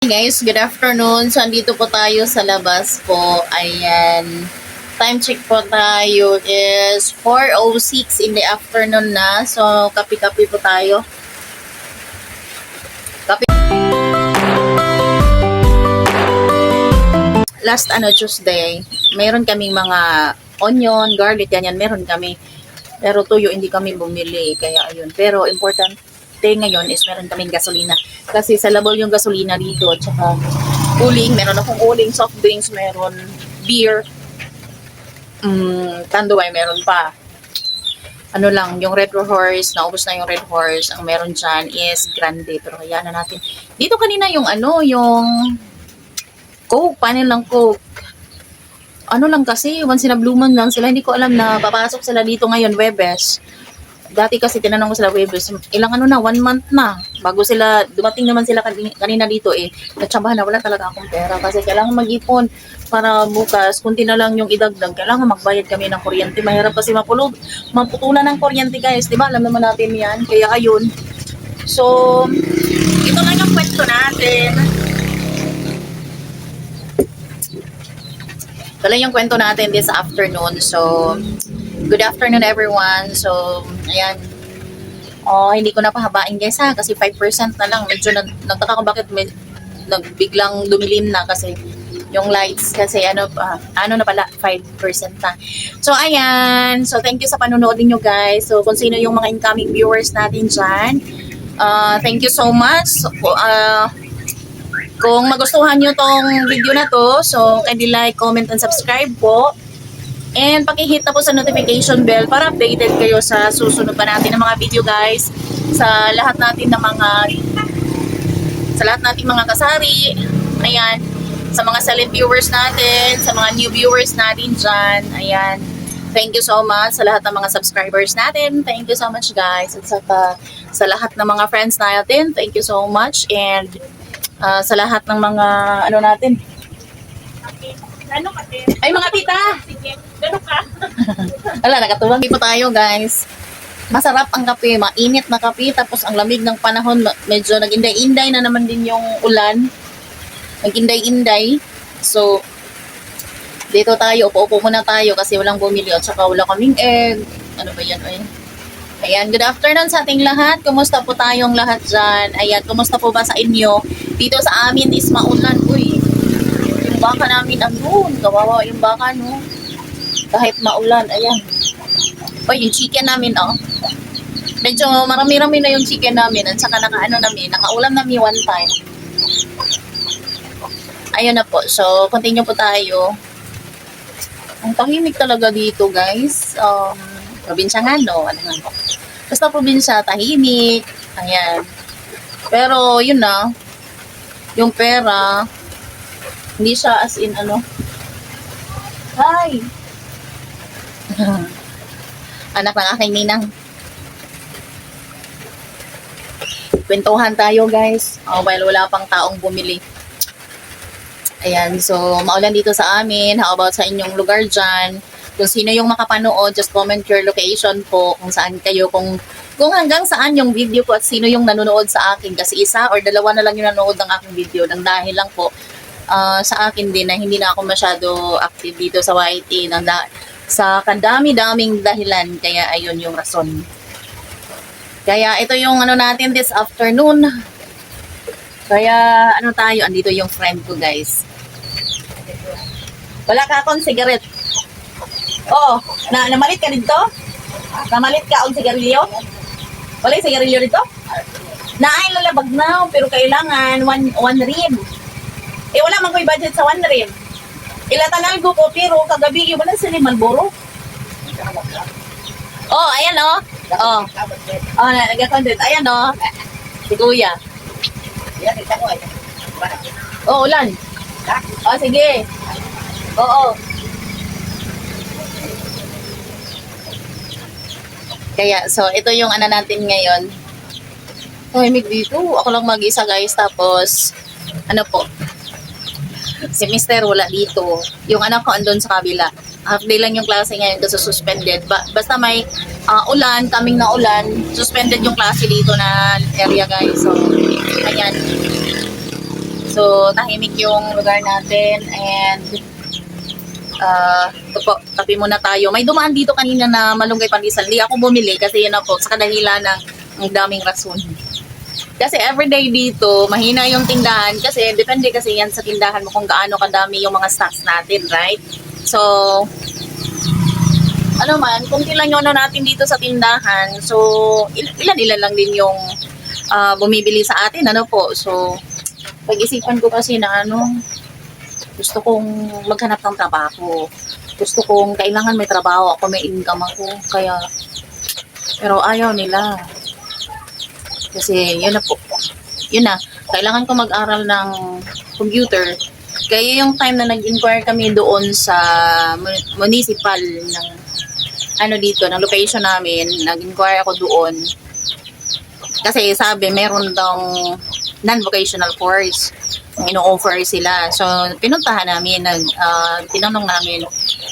Guys, good afternoon. So, andito po tayo sa labas po. Ayan. Time check po tayo is 4:06 in the afternoon na. So, kape-kape po tayo. Kape. Last Tuesday, mayroon kaming mga onion, garlic, ganyan. Meron kami. Pero tuyo, hindi kami bumili. Kaya, ayun. Pero, important ngayon is meron kaming gasolina. Kasi sa labol yung gasolina dito. At saka uling. Meron akong uling, soft drinks, meron beer. Tanduay, meron pa. Ano lang, yung Red Horse, naubos na yung Red Horse. Ang meron dyan is Grande. Pero kaya na natin. Dito kanina yung yung Coke, paano lang Coke. Ano lang kasi, once in a blue moon lang sila. Hindi ko alam na papasok sila dito ngayon, Webes. Dati kasi tinanong ko sila Webes, ilang 1 month na. Bago sila, dumating naman sila kanina dito natsabahan na wala talaga akong pera. Kasi kailangan mag-ipon para bukas, kunti na lang yung idagdag. Kailangan magbayad kami ng kuryente. Mahirap kasi maputulan ng kuryente guys. Diba? Alam naman natin yan. Kaya ayun. So, ito lang yung kwento natin. Ito lang yung kwento natin this afternoon. So, good afternoon everyone. So, ayan. Hindi ko na pahabain guys ha. Kasi 5% na lang. Medyo nagtaka ko bakit biglang dumilim na. Kasi yung lights. Kasi ano na pala, 5% na. So, ayan. So, thank you sa panonood niyo guys. So, kung sino yung mga incoming viewers natin dyan. Thank you so much. So, kung magustuhan nyo tong video na to, so kindly like, comment, and subscribe po. And pakihit na po sa notification bell para updated kayo sa susunod pa natin ng mga video guys. Sa lahat natin mga kasari. Ayan. Sa mga silent viewers natin, sa mga new viewers natin dyan. Ayan. Thank you so much sa lahat ng mga subscribers natin. Thank you so much guys. At sa lahat ng mga friends natin, thank you so much. And sa lahat ng mga natin. Ay mga tita! Gano'n ka? Wala, nakatuwag po tayo guys. Masarap ang kape, mainit na kape, tapos ang lamig ng panahon, medyo nag-inday-inday na naman din yung ulan. Nag-inday-inday. So, dito tayo, upo-upo muna tayo kasi walang bumili at saka wala kaming egg. Ano ba yan? Ayan, good afternoon sa ating lahat. Kumusta po tayong lahat dyan? Ayan, kumusta po ba sa inyo? Dito sa amin is maulan. Uy, yung baka namin andun. Kawawa yung baka, no? Kahit maulan, ayan. Uy, yung chicken namin, medyo marami-rami na yung chicken namin. At saka nakaulam namin one time. Ayun na po. So, continue po tayo. Ang tahimik talaga dito, guys. Probinsyahan, no? Basta probinsya, tahimik. Ayan. Pero, yun na. Yung pera, hindi siya as in, Hi! Anak ng aking ninang. Kwentuhan tayo, guys. While wala pang taong bumili. Ayan. So, maulan dito sa amin. How about sa inyong lugar dyan? Kung sino yung makapanood, just comment your location po kung saan kayo, kung hanggang saan yung video ko at sino yung nanonood sa akin. Kasi isa or dalawa na lang yung nanonood ng aking video. Nang dahil lang po sa akin din na hindi na ako masyado active dito sa YT. Sa kadami-daming dahilan. Kaya ayun yung rason. Kaya ito yung natin this afternoon. Kaya tayo, andito yung friend ko guys. Wala ka akong cigarette. Namalit ka dito? Namalit ka ang sigarilyo? Wala yung sigarilyo dito? Naay lalabag na, pero kailangan one rib. Wala man ko'y budget sa one rib. Ilatanal ko po, pero kagabi, wala sila Malboro. Ayan nag-content. Ayan si Kuya. Ulan. Sige. Oo. Kaya, so, ito yung natin ngayon. Tahimik dito. Ako lang mag-isa, guys. Tapos, si Mister wala dito. Yung anak ko andun sa kabila. Half day lang yung klase ngayon kasi suspended. Basta may ulan, kaming na ulan, suspended yung klase dito na area, guys. So, ayan. So, tahimik yung lugar natin and ito po, tabi muna tayo. May dumaan dito kanina na malunggay pandesal. Hindi ako bumili kasi yun na po, sa kadahilan ng ang daming rason. Kasi everyday dito, mahina yung tindahan kasi depende kasi yan sa tindahan mo kung gaano kadami yung mga stocks natin, right? So, ano man, kung ilan yung ano natin dito sa tindahan, so ilan-ilan lang din yung bumibili sa atin, ano po. So, pag-isipan ko kasi na gusto kong maghanap ng trabaho. Gusto kong kailangan may trabaho ako, may income ako. Kaya, pero ayaw nila. Kasi yun na po. Yun na, kailangan ko mag-aral ng computer. Kaya yung time na nag-inquire kami doon sa municipal ng dito, ng location namin, nag-inquire ako doon. Kasi sabi, meron daw non-vocational course ino-offer sila. So, pinuntahan namin, tinanong namin.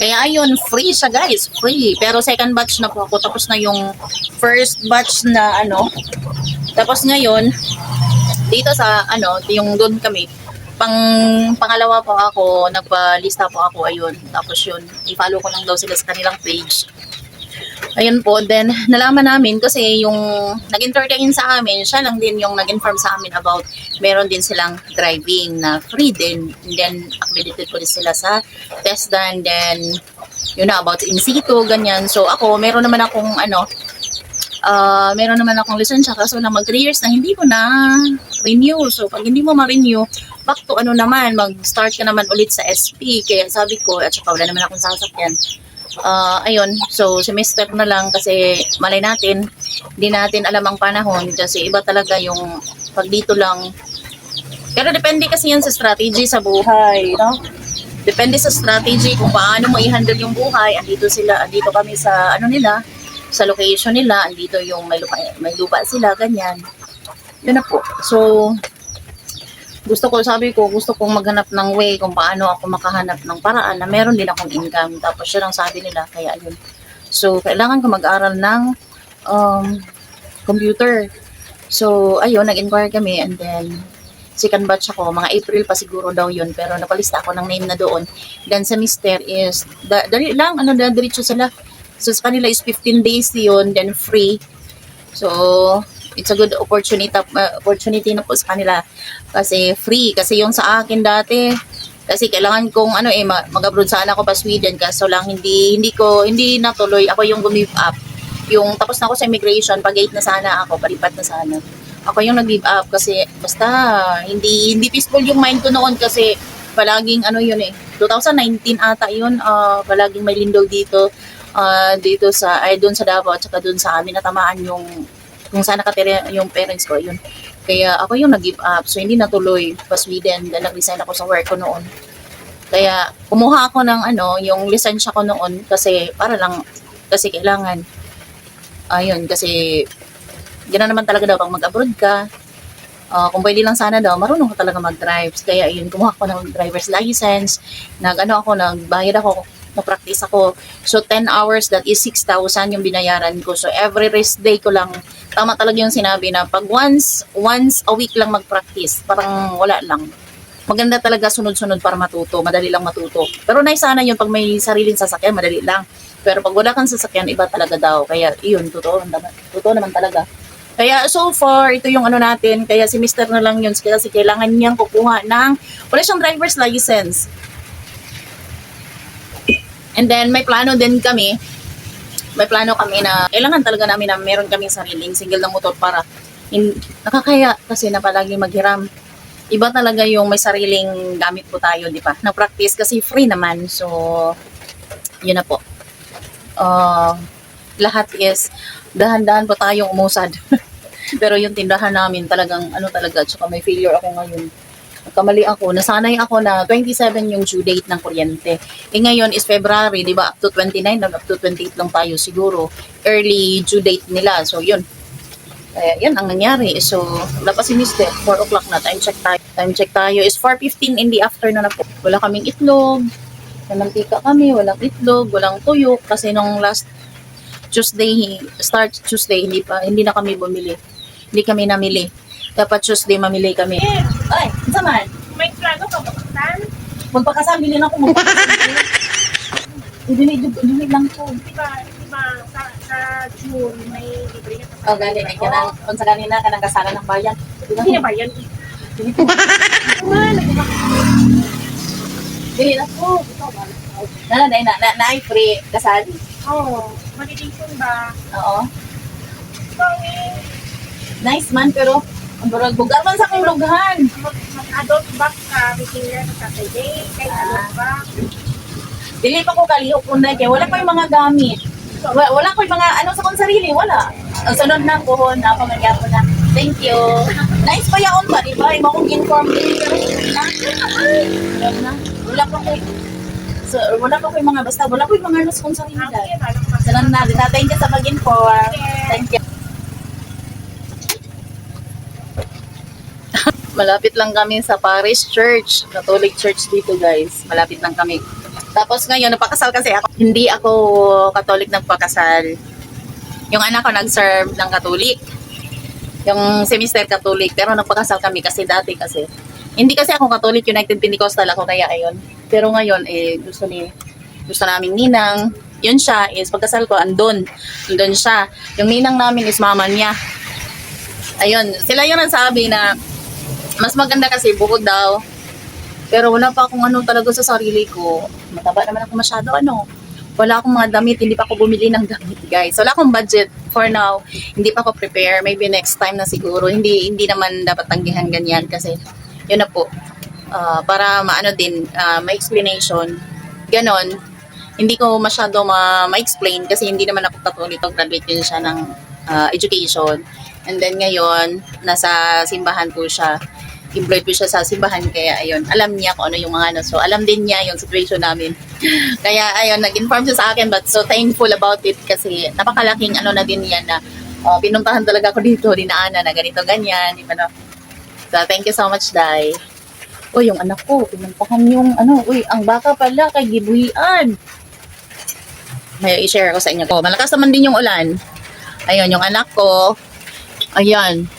Kaya ayun, free siya guys, free. Pero second batch na po ako, tapos na yung first batch na Tapos ngayon, dito sa yung doon kami, pangalawa po ako, nagpa-lista po ako, ayun. Tapos yun, i-follow ko lang daw sila sa kanilang page. Ayun po, then nalaman namin kasi yung nag-entertain sa amin, siya lang din yung nag-inform sa amin about meron din silang driving na free din. And then accredited ko din sila sa TESDA, and then yun na about in situ, ganyan. So ako, meron naman akong lisensya kaso na mag 3 years na hindi ko na renew. So pag hindi mo ma-renew, back to mag-start ka naman ulit sa SP. Kaya sabi ko, at saka wala naman akong sasakyan. Ayun, so semester na lang kasi malay natin, hindi natin alam ang panahon kasi iba talaga yung pag dito lang. Pero depende kasi yan sa strategy sa buhay, no? Depende sa strategy kung paano mo i-handle yung buhay. Andito kami sa nila, sa location nila, andito yung may lupa sila, ganyan. Yun na po. So, gusto kong maghanap ng way kung paano ako makahanap ng paraan na meron din akong income. Tapos yun ang sabi nila, kaya ayun. So, kailangan ko mag-aral ng computer. So, ayun, nag-inquire kami and then second batch ako, mga April pa siguro daw yun, pero napalista ako ng name na doon. Then semester is, dali lang, diretso sila. So, sa kanila is 15 days yun, then free. So, it's a good opportunity na po sa kanila kasi free. Kasi yung sa akin dati, kasi kailangan kong mag-abroad sana ako pa Sweden, kaso lang hindi natuloy. Ako yung give up. Yung tapos na ako sa immigration, pag-8 na sana ako, palipat na sana. Ako yung nag-give up kasi basta hindi peaceful yung mind ko noon kasi palaging 2019 ata yun, palaging may lindol dito doon sa Davao at saka doon sa amin natamaan yung kung saan nakatira yung parents ko, yun. Kaya ako yung nag-give up. So, hindi natuloy pa Sweden dahil nag-resign ako sa work ko noon. Kaya, kumuha ako ng yung lisensya ko noon kasi kasi kailangan. Ayun, kasi gano'n naman talaga daw pag mag-abroad ka. Kung pwede lang sana daw, marunong ka talaga mag-drive. Kaya, yun, kumuha ako ng driver's license. Nagbayad ako, na-practice ako. So, 10 hours, that is 6,000 yung binayaran ko. So, every rest day ko lang, tama talaga yung sinabi na pag once a week lang mag-practice, parang wala lang. Maganda talaga sunod-sunod para matuto, madali lang matuto. Pero sana yun, pag may sariling sasakyan, madali lang. Pero pag wala kang sasakyan, iba talaga daw. Kaya, yun, totoo naman talaga. Kaya, so far, ito yung natin. Kaya, semester na lang yun. Kasi kailangan niyang kukuha wala siyang driver's license. And then, may plano kami na kailangan talaga namin na meron kaming sariling single na motor para nakakaya kasi na palagi maghiram. Iba talaga yung may sariling gamit po tayo, di ba? Na-practice kasi free naman. So, yun na po. Lahat is dahan-dahan po tayong umusad. Pero yung tindahan namin talagang tsaka may failure ako ngayon. Kamali ako, nasanay ako na 27 yung due date ng kuryente. Ngayon is February, di ba? Up to 29, up to 28 lang tayo siguro. Early due date nila. So, yun. Kaya, yan ang nangyari. So, wala pa si Mr. 4 o'clock na. Time check tayo is 4:15 in the afternoon na po. Wala kaming itlog. May mantika kami. Walang itlog. Walang tuyok. Kasi nung last Tuesday, hindi na kami bumili. Hindi kami namili. Dapat Tuesday mamili kami. Ay, saman. Magpakasal, bilhin ako. Magpakasal. Dili lang po. Diba, sa June, may libre na Oh, gali. Ay, kanang, kung sa kanina, kanang kasalan ng bayan. Hindi na ba yan? Dili na po. Na, free kasal. Oo, malilingkon ba? Oo. So, Nice man, pero ang burag bugar man sa akong lughan. mag-adult back ka, bigyan na sa Saturday, kahit adult back. Dili pa ko kalihok kung kaya wala ko yung mga gamit. Wala ko yung mga ano sa kong sarili, wala. Ang sunod na ko, napamagya ko na. Thank you. Nice pa yaon ba, di ba? Imo kong inform din. Wala pa ko. So, wala pa ko yung mga basta, wala ko yung mga ano sa kong sarili. Sunod na, thank you sa pag-inform. Thank you. Malapit lang kami sa Parish Church, Catholic Church dito guys. Malapit lang kami. Tapos ngayon, napakasal kasi ako. Hindi ako Catholic nagpakasal. Yung anak ko nag-serve ng Catholic. Yung semester Catholic. Pero nagpakasal kami kasi dati kasi. Hindi kasi ako Catholic, United Pentecostal ako kaya ayun. Pero ngayon, gusto naming ninang. Yun siya, is pagkasal ko, andun siya. Yung ninang namin is mama niya. Ayun, sila yung nagsabi na mas maganda kasi bukod daw. Pero wala pa akong ano talaga sa sarili ko. Mataba naman ako masyado Wala akong mga damit, hindi pa ako bumili ng damit, guys. Wala akong budget for now. Hindi pa ako prepare. Maybe next time na siguro. Hindi naman dapat tanggihan ganyan kasi yun na po. Para maano din, may explanation. Ganon. Hindi ko masyado ma-explain kasi hindi naman ako katulito. Graduate yun siya ng education. And then ngayon, nasa simbahan po siya. Employed po siya sa simbahan, kaya ayun, alam niya kung ano yung mga so alam din niya yung situation namin. Kaya ayun, nag-inform siya sa akin, but so thankful about it kasi napakalaking na din yan na pinuntahan talaga ako dito, dinaanan na ganito, ganyan, di ba no? So thank you so much, Day. Uy, yung anak ko, pinuntahan yung uy, ang baka pala kay Gibuian. May i-share ko sa inyo. Malakas naman din yung ulan. Ayun, yung anak ko, ayan.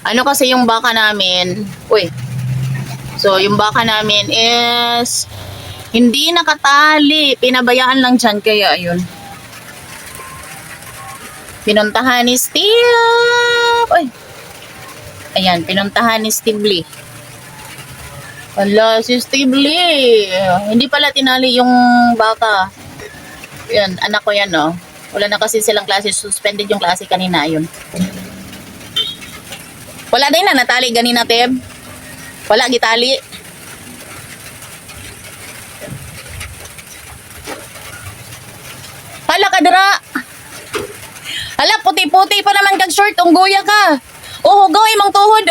Ano kasi yung baka namin, so yung baka namin is hindi nakatali, pinabayaan lang dyan, kaya ayun. Pinuntahan ni Steve, ayan, pinuntahan ni Steve Lee. Wala, si Steve Lee, hindi pala tinali yung baka. Yan, anak ko yan, wala na kasi silang klase, suspended yung klase kanina, ayun. Wala din na natali ganina, Teb. Wala gitali. Hala ka dira. Hala, puti-puti pa naman kag short, unggoya ka. Oh, hugaw imong tuhod,